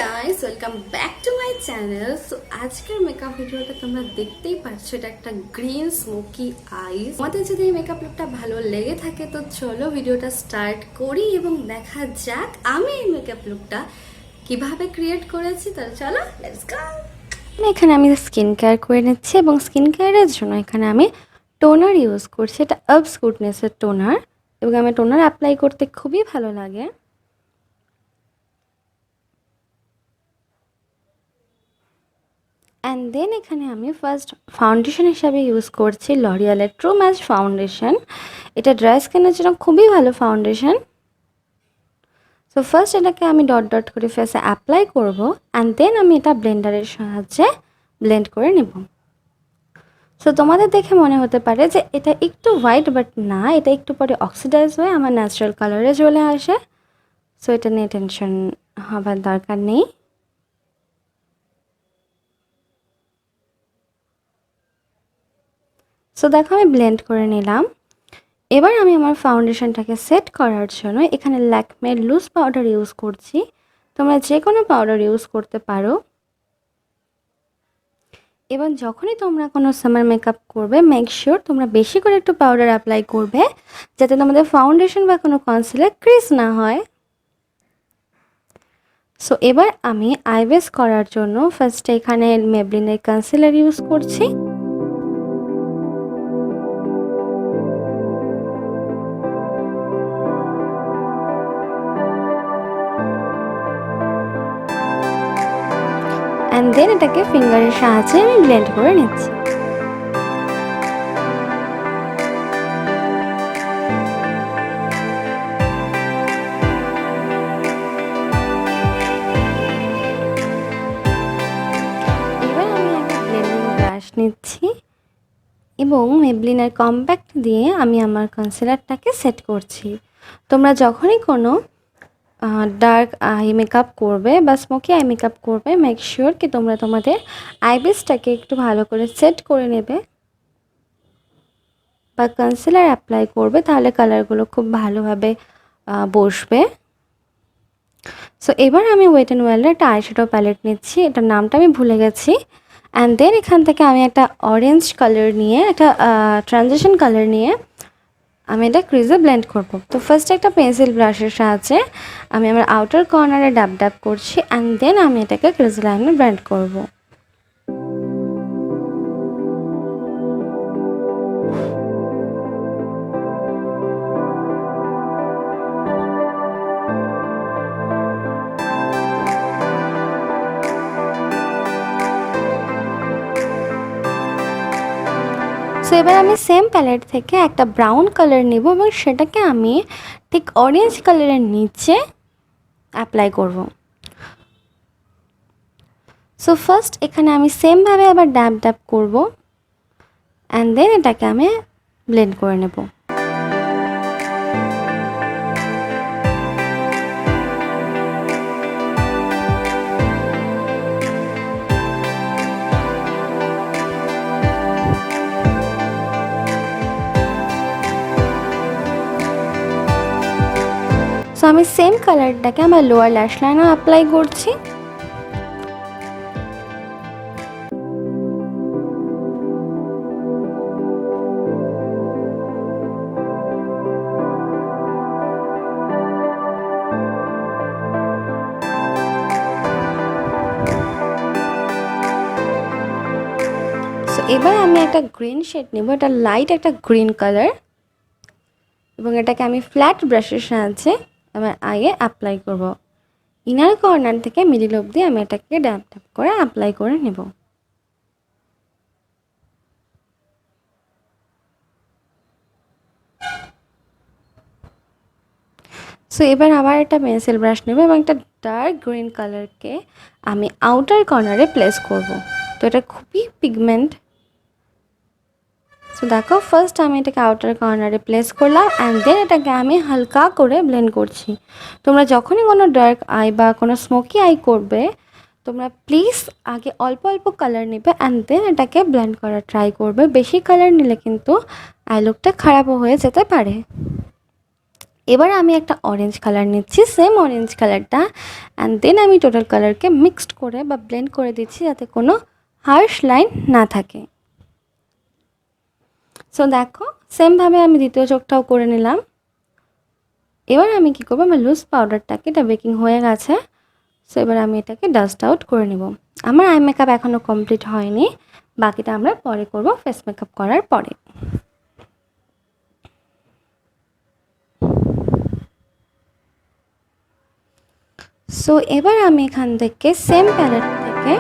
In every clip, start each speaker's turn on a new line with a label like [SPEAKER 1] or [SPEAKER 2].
[SPEAKER 1] Guys, welcome back to my channel. So আজকের makeup ভিডিওটা তোমরা দেখতেই পাচ্ছ, এটা একটা গ্রিন স্মোকি আইস। আমাদের যদি এই মেকআপ লুকটা ভালো লেগে থাকে তো চলো ভিডিওটা স্টার্ট করি এবং দেখা যাক আমি এই মেকআপ লুকটা কিভাবে ক্রিয়েট করেছি। তাহলে চলো লেটস গো। এখানে আমি স্কিন কেয়ার করে নিচ্ছি এবং স্কিন কেয়ারের জন্য এখানে আমি টোনার ইউজ করছি। এটা আবস গুডনেসের টোনার এবং আমি টোনার অ্যাপ্লাই করতে খুবই ভালো লাগে। অ্যান্ড দেন এখানে আমি ফার্স্ট ফাউন্ডেশন হিসাবে ইউজ করছি লরিয়ালের ট্রু ম্যাচ ফাউন্ডেশন। এটা ড্রাই স্কিনের জন্য খুবই ভালো ফাউন্ডেশন। সো ফার্স্ট এটাকে আমি ডট ডট করে ফেসে অ্যাপ্লাই করব অ্যান্ড দেন আমি এটা ব্লেন্ডারের সাহায্যে ব্লেন্ড করে নেব। সো তোমাদের দেখে মনে হতে পারে যে এটা একটু হোয়াইট, বাট না, এটা একটু পরে অক্সিডাইজ হয়ে আমার ন্যাচারাল কালারে চলে আসে। সো এটা নিয়ে টেনশন হবার দরকার নেই। সো দেখো আমি ব্লেন্ড করে নিলাম। এবার আমি আমার ফাউন্ডেশনটাকে সেট করার জন্য এখানে ল্যাকমের লুজ পাউডার ইউজ করছি। তোমরা যে কোনো পাউডার ইউজ করতে পারো। এবং যখনই তোমরা কোনো সামার মেকআপ করবে মেক শিওর তোমরা বেশি করে একটু পাউডার অ্যাপ্লাই করবে, যাতে তোমাদের ফাউন্ডেশন বা কোনো কনসিলার ক্রিজ না হয়। সো এবার আমি আইবেস করার জন্য ফার্স্টে এখানে মেবলিনের কনসিলার ইউজ করছি। অ্যান্ড দেন এটাকে ফিঙ্গারের সাহায্যে আমি ব্লেন্ড করে নিচ্ছি। এবার আমি একটা ব্লেন্ডিং ব্রাশ নিচ্ছি এবং মেবলিনের কম্প্যাক্ট দিয়ে আমি আমার কনসিলারটাকে সেট করছি। তোমরা যখনই কোনো ডার্ক আই মেকআপ করবে বা স্মোকি আই মেকআপ করবে মেক শিওর কি তোমরা তোমাদের আইবেসটাকে একটু ভালো করে সেট করে নেবে বা কনসিলার অ্যাপ্লাই করবে, তাহলে কালারগুলো খুব ভালোভাবে বসবে। সো এবার আমি ওয়েট অ্যান্ড ওয়েলের একটা আইশ্যাডো প্যালেট নিচ্ছি, এটার নামটা আমি ভুলে গেছি। অ্যান্ড দেন এখান থেকে আমি একটা অরেঞ্জ কালার নিয়ে, একটা ট্রানজিশন কালার নিয়ে আমি এটা ক্রিজে ব্লেন্ড করব। তো ফার্স্ট একটা পেন্সিল ব্রাশের সাহায্যে আমি আমার আউটার কর্নারে ড্যাব ড্যাব করছি অ্যান্ড দেন আমি এটাকে ক্রিজ লাইনে ব্লেন্ড করব। সো এবার আমি সেম প্যালেট থেকে একটা ব্রাউন কালার নেব এবং সেটাকে আমি ঠিক অরেঞ্জ কালারের নিচে অ্যাপ্লাই করব। সো ফার্স্ট এখানে আমি সেমভাবে আবার ড্যাব ড্যাব করব অ্যান্ড দেন এটাকে আমি ব্লেন্ড করে নেব। সো আমি সেম কালারটাকে আমার লোয়ার ল্যাশ লাইনেও অ্যাপ্লাই করছি। সো এবার আমি একটা গ্রিন শেড নেব, এটা লাইট একটা গ্রিন কালার, এবং এটাকে আমি ফ্ল্যাট ব্রাশের সাহায্যে আমার আইয়ে অ্যাপ্লাই করব। ইনার কর্নার থেকে মিডিল অবধি আমি এটাকে ড্যাব ড্যাব করে অ্যাপ্লাই করে নেব। সো এবার আবার একটা পেন্সিল ব্রাশ নেব এবং একটা ডার্ক গ্রিন কালারকে আমি আউটার কর্নারে প্লেস করব। তো এটা খুবই পিগমেন্ট। সো দেখো ফার্স্ট আমি এটাকে আউটার কর্নারে প্লেস করলাম অ্যান্ড দেন এটাকে আমি হালকা করে ব্লেন্ড করছি। তোমরা যখনই কোনো ডার্ক আই বা কোনো স্মোকি আই করবে তোমরা প্লিজ আগে অল্প অল্প কালার নেবে অ্যান্ড দেন এটাকে ব্লেন্ড করার ট্রাই করবে। বেশি কালার নিলে কিন্তু আই লুকটা খারাপও হয়ে যেতে পারে। এবার আমি একটা অরেঞ্জ কালার নিচ্ছি, সেম অরেঞ্জ কালারটা, অ্যান্ড দেন আমি টোটাল কালারকে মিক্সড করে বা ব্লেন্ড করে দিচ্ছি যাতে কোনো হার্শ লাইন না থাকে। সো দেখো সেমভাবে আমি দ্বিতীয় চোখটাও করে নিলাম। এবার আমি কী করবো, আমার লুজ পাউডারটাকে, এটা বেকিং হয়ে গেছে, সো এবার আমি এটাকে ডাস্ট আউট করে নেব। আমার আই মেকআপ এখনও কমপ্লিট হয়নি, বাকিটা আমরা পরে করব ফেস মেকআপ করার পরে। সো এবার আমি এখান থেকে সেম প্যালেট থেকে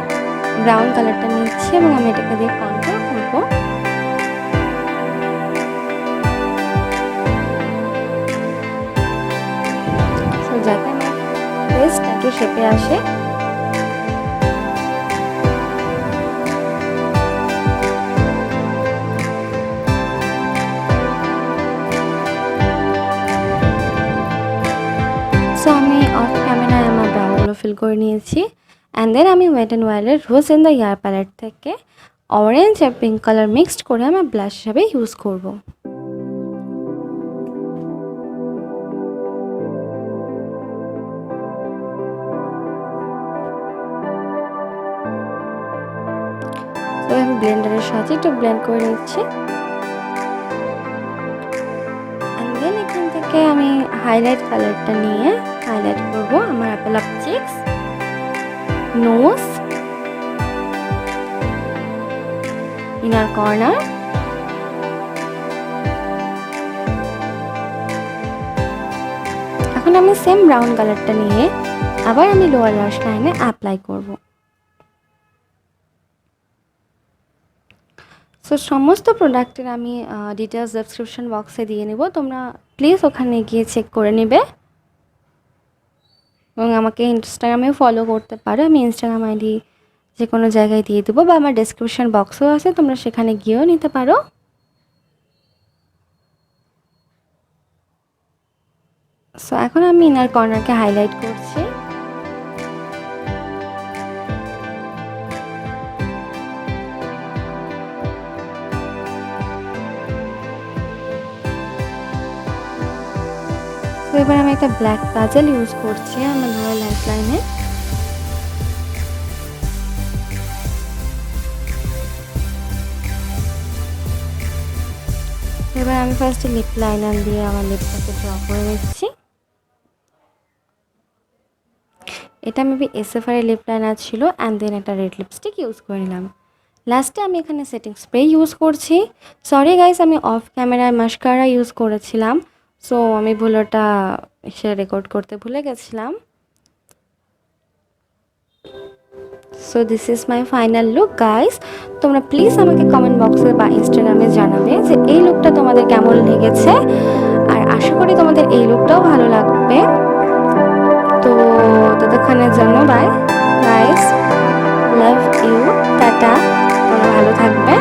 [SPEAKER 1] ব্রাউন কালারটা নিচ্ছি এবং আমি এটাকে দিয়ে কন্ট্রোল করবো। সো যাতে আমার ফেসটা একটু শেপে আসে। সো আমি অফ ক্যামেরায় আমার ব্রাউনগুলো ফিল করে নিয়েছি, অ্যান্ড দেন আমি ওয়েট অ্যান্ড ওয়াইল্ডের rose in the air palette থেকে অরেঞ্জ আর পিঙ্ক কালার মিক্সড করে আমার ব্লাশ হিসাবে ইউজ করব। তো আমি ব্লেন্ডারের সাহায্যে একটু ব্লেন্ড করে নিচ্ছি, অ্যান্ড দেন এখান থেকে আমি হাইলাইট কালারটা নিয়ে হাইলাইট করব আমার apple of cheeks, nose, inner corner, এখন আমি সেম ব্রাউন কালারটা নিয়ে আবার আমি লোয়ার ল্যাশ লাইনে অ্যাপ্লাই করব। সো সমস্ত প্রোডাক্টের আমি ডিটেলস ডেসক্রিপশন বক্সে দিয়ে নেব, তোমরা প্লিজ ওখানে গিয়ে চেক করে নেবে এবং আমাকে ইনস্টাগ্রামেও ফলো করতে পারো। আমি ইনস্টাগ্রাম আইডি যে কোনো জায়গায় দিয়ে দেবো বা আমার ডেসক্রিপশন বক্সও আছে, তোমরা সেখানে গিয়েও নিতে পারো। সো এখন আমি ইনার কর্নারকে হাইলাইট করছি। তো এবার আমি একটা ব্ল্যাক কাজল ইউজ করছি আমার লোয়ার ল্যাশ লাইনে। এবার আমি ফার্স্টে লিপ লাইনার দিয়ে আমার লিপটাকে ড্র করে নিচ্ছি। এটা মেবি এসএফআর লিপ লাইনার ছিল, অ্যান্ড দেন একটা রেড লিপস্টিক ইউজ করে নিলাম। লাস্টে আমি এখানে সেটিং স্প্রে ইউজ করছি। সরি গাইস, আমি অফ ক্যামেরায় মাস্কারা ইউজ করেছিলাম, সো আমি ভুলোটা সে রেকর্ড করতে ভুলে গেছিলাম। So this is my final look guys. তোমরা প্লিজ আমাকে কমেন্ট বক্সে বা ইনস্টাগ্রামে জানাবে যে এই লুকটা তোমাদের কেমন লেগেছে, আর আশা করি তোমাদের এই লুকটাও ভালো লাগবে। তো ততক্ষণের জন্য bye guys, love you, tata, তোমরা ভালো থাকবে।